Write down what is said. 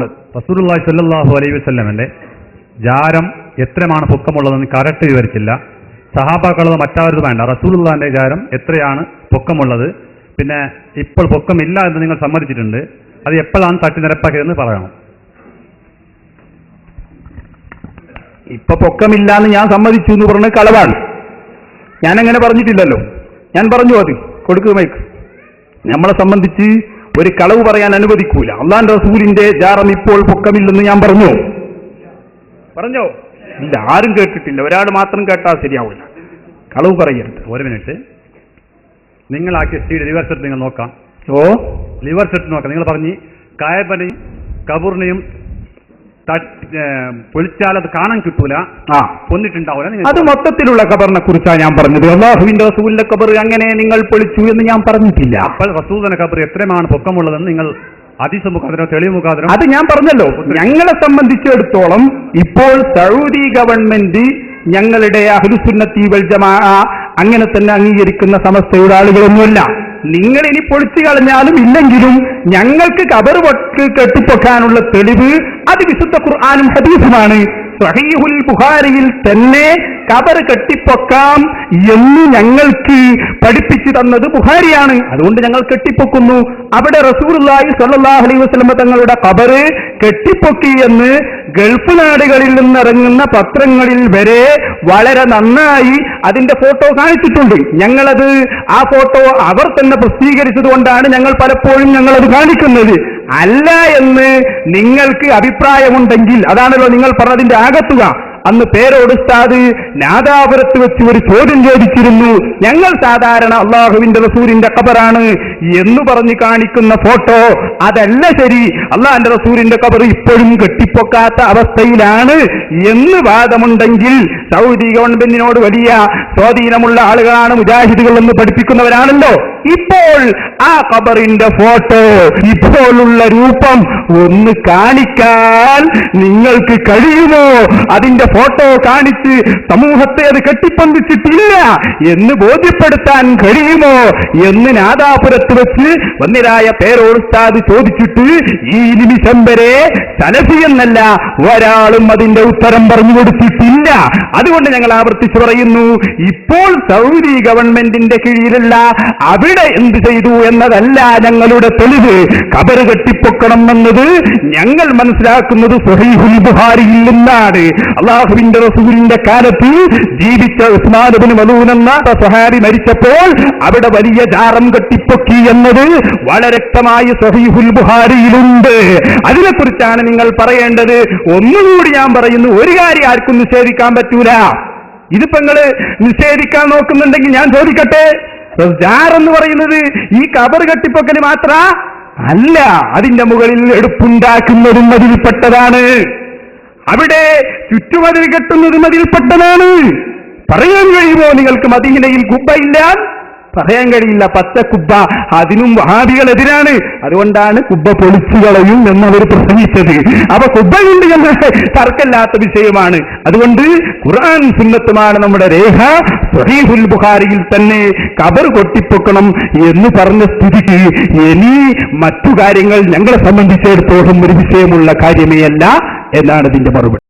ഉള്ളത്. റസൂലുള്ളാഹി സ്വല്ലല്ലാഹു അലൈഹി വസല്ലമയുടെ ജാരം എത്രയാണ് പൊക്കമുള്ളതെന്ന് കറക്റ്റ് വിവരിച്ചില്ല. സഹാബാക്കളത് മറ്റാവരുത് വേണ്ട. റസൂലുള്ളാഹിന്റെ ജാരം എത്രയാണ് പൊക്കമുള്ളത്, പിന്നെ ഇപ്പോൾ പൊക്കമില്ല എന്ന് നിങ്ങൾ സമ്മതിച്ചിട്ടുണ്ട്, അത് എപ്പോഴാണ് തട്ടി നിരപ്പാക്കിയതെന്ന് പറയണം. ഇപ്പൊ പൊക്കമില്ല എന്ന് ഞാൻ സമ്മതിച്ചു എന്ന് പറഞ്ഞ കളവാണ്. ഞാൻ അങ്ങനെ പറഞ്ഞിട്ടില്ലല്ലോ. ഞാൻ പറഞ്ഞു അത് കൊടുക്കുക മൈക്ക്. നമ്മളെ സംബന്ധിച്ച് ഒരു കളവ് പറയാൻ അനുവദിക്കൂല. അള്ളാന്റെ റസൂലിന്റെ ജാറം ഇപ്പോൾ പൊക്കമില്ലെന്ന് ഞാൻ പറഞ്ഞോ? ഇല്ല, ആരും കേട്ടിട്ടില്ല. ഒരാൾ മാത്രം കേട്ടാൽ ശരിയാവില്ല. കളവ് പറയരുത്. ഒരു മിനിറ്റ്, നിങ്ങളാക്കിയ സ്റ്റീഡ് ലിവർ സെറ്റ് നിങ്ങൾ നോക്കാം. ലിവർ സെറ്റ് നോക്കാം. നിങ്ങൾ പറഞ്ഞ് കായപ്പനെയും കബൂറിനെയും പൊളിച്ചാൽ അത് കാണാൻ കിട്ടൂല, കൊന്നിട്ടുണ്ടാവില്ല. അത് മൊത്തത്തിലുള്ള ഖബറിനെ കുറിച്ചാണ് ഞാൻ പറഞ്ഞത്. അല്ലാഹുവിന്റെ റസൂലിന്റെ ഖബർ അങ്ങനെ നിങ്ങൾ പൊളിച്ചു എന്ന് ഞാൻ പറഞ്ഞിട്ടില്ല. അപ്പോൾ റസൂലിന്റെ ഖബർ എത്രയാണ് പൊക്കമുള്ളതെന്ന് നിങ്ങൾ ഹദീസ് മുഖാന്തരം തെളിവ് മുഖാന്തരം അത് ഞാൻ പറഞ്ഞല്ലോ. ഞങ്ങളെ സംബന്ധിച്ചിടത്തോളം ഇപ്പോൾ സൗദി ഗവൺമെന്റ് ഞങ്ങളുടെ അഹ്ലുസുന്നത്തി വൽ ജമാഅ അങ്ങനെ തന്നെ അംഗീകരിക്കുന്ന സമസ്തയുടെ ആളുകളൊന്നുമല്ല. നിങ്ങൾ ഇനി പൊളിച്ചു കളഞ്ഞാലും ഇല്ലെങ്കിലും ഞങ്ങൾക്ക് ഖബർ കെട്ടിപ്പൊക്കാനുള്ള തെളിവ് അത് വിശുദ്ധ ഖുർആനും ഹദീസുമാണ്. സഹീഹുൽ ബുഖാരിയിൽ തന്നെ ഖബർ കെട്ടിപ്പൊക്കാം എന്ന് ഞങ്ങൾക്ക് പഠിപ്പിച്ചു തന്നത് ബുഖാരിയാണ്. അതുകൊണ്ട് ഞങ്ങൾ കെട്ടിപ്പൊക്കുന്നു. അവിടെ റസൂലുള്ളാഹി സ്വല്ലല്ലാഹു അലൈഹി വസല്ലം തങ്ങളുടെ ഖബർ കെട്ടിപ്പൊക്കി എന്ന് ഗൾഫ് നാടുകളിൽ നിന്നിറങ്ങുന്ന പത്രങ്ങളിൽ വരെ വളരെ നന്നായി അതിന്റെ ഫോട്ടോ കാണിച്ചിട്ടുണ്ട്. ഞങ്ങളത് ആ ഫോട്ടോ അവർ തന്നെ പ്രസിദ്ധീകരിച്ചത് കൊണ്ടാണ് ഞങ്ങൾ പലപ്പോഴും ഞങ്ങളത് കാണിക്കുന്നത്. അല്ല എന്ന് നിങ്ങൾക്ക് അഭിപ്രായമുണ്ടെങ്കിൽ, അതാണല്ലോ നിങ്ങൾ പറഞ്ഞതിന്റെ ആകത്തുക. അന്ന് പേരോട് ഉസ്താദ് നാദാപുരത്ത് വെച്ച് ഒരു ചോദ്യം ചോദിച്ചിരുന്നു. ഞങ്ങൾ സാധാരണ അള്ളാഹുവിന്റെ റസൂലിന്റെ ഖബറാണ് എന്ന് പറഞ്ഞ് കാണിക്കുന്ന ഫോട്ടോ അതല്ല ശരി, അള്ളാഹിന്റെ റസൂലിന്റെ ഖബർ ഇപ്പോഴും കെട്ടിപ്പൊക്കാത്ത അവസ്ഥയിലാണ് എന്ന് വാദമുണ്ടെങ്കിൽ സൗദി ഗവൺമെന്റിനോട് വലിയ സ്വാധീനമുള്ള ആളുകളാണ് മുജാഹിദുകൾ എന്ന് പഠിപ്പിക്കുന്നവരാണല്ലോ. ഇപ്പോൾ ആ ഖബറിന്റെ ഫോട്ടോ ഇപ്പോഴുള്ള രൂപം ഒന്ന് കാണിക്കാൻ നിങ്ങൾക്ക് കഴിയുമോ? അതിന്റെ ഫോട്ടോ കാണിച്ച് സമൂഹത്തെ അത് കെട്ടിപ്പൊന്തിച്ചിട്ടില്ല എന്ന് ബോധ്യപ്പെടുത്താൻ കഴിയുമോ എന്ന് നാദാപുരത്ത് വെച്ച് വന്നിരായ പേരോട് ഉസ്താദ് ചോദിച്ചിട്ട് ഈ നിമിഷം വരെ സലഫി എന്നല്ല ഒരാളും അതിന്റെ ഉത്തരം പറഞ്ഞു കൊടുത്തിട്ടില്ല. അതുകൊണ്ട് ഞങ്ങൾ ആവർത്തിച്ചു പറയുന്നു, ഇപ്പോൾ സൗദി ഗവൺമെന്റിന്റെ കീഴിലുള്ള അവിടെ എന്ത് ചെയ്തു എന്നതല്ല ഞങ്ങളുടെ തെളിവ്. ഖബർ കെട്ടിപ്പൊക്കണം എന്നത് ഞങ്ങൾ മനസ്സിലാക്കുന്നത് സ്വഹീഹുൽ ബുഖാരിയിൽ നിന്നാണ്. അല്ലാഹുവിന്റെ റസൂലിന്റെ കാലത്ത് ജീവിച്ച ഉസ്മാൻ ഇബ്നു മലൂൻ എന്ന സ്വഹാബി മരിച്ചപ്പോൾ അവിടെ വലിയ ജാറം കെട്ടിപ്പൊക്കി എന്നത് വളരെ വ്യക്തമായി സ്വഹീഹുൽ ബുഖാരിയിലുണ്ട്. അതിനെക്കുറിച്ചാണ് നിങ്ങൾ പറയേണ്ടത്. ഒന്നുകൂടി ഞാൻ പറയുന്നു, ഒരു കാര്യം ആർക്കും നിഷേധിക്കാൻ പറ്റൂല. ഇതിപ്പോ നിങ്ങള് നിഷേധിക്കാൻ നോക്കുന്നുണ്ടെങ്കിൽ ഞാൻ ചോദിക്കട്ടെ, ജാർ എന്ന് പറയുന്നത് ഈ ഖബർ കെട്ടിപ്പൊക്കല് മാത്ര അല്ല, അതിന്റെ മുകളിൽ എടുപ്പുണ്ടാക്കുന്നതും അതിൽപ്പെട്ടതാണ്. അവിടെ ചുറ്റുമതിൽ കെട്ടുന്നതും അതിൽപ്പെട്ടതാണ്. പറയാൻ കഴിയുമോ നിങ്ങൾക്ക് മദീനയിൽ കുബ്ബയില്ല? പറയാൻ കഴിയില്ല. പച്ച കുബ്ബ, അതിനും വഹാബികൾ എതിരാണ്. അതുകൊണ്ടാണ് കുബ്ബ പൊളിച്ചു കളയും എന്നവർ പ്രസംഗിച്ചത്. അപ്പൊ കുബ്ബയുണ്ട് എന്ന തർക്കമില്ലാത്ത വിഷയമാണ്. അതുകൊണ്ട് ഖുർആൻ സുന്നത്തുമാണ് നമ്മുടെ രേഖ. സ്വഹീഹുൽ ബുഖാരിയിൽ തന്നെ ഖബർ കൊട്ടിപ്പൊക്കണം എന്ന് പറഞ്ഞ സ്ഥിതിക്ക് ഇനി മറ്റു കാര്യങ്ങൾ ഞങ്ങളെ സംബന്ധിച്ചിടത്തോളം ഒരു വിഷയമുള്ള കാര്യമേ അല്ല എന്നാണ് ഇതിന്റെ മറുപടി.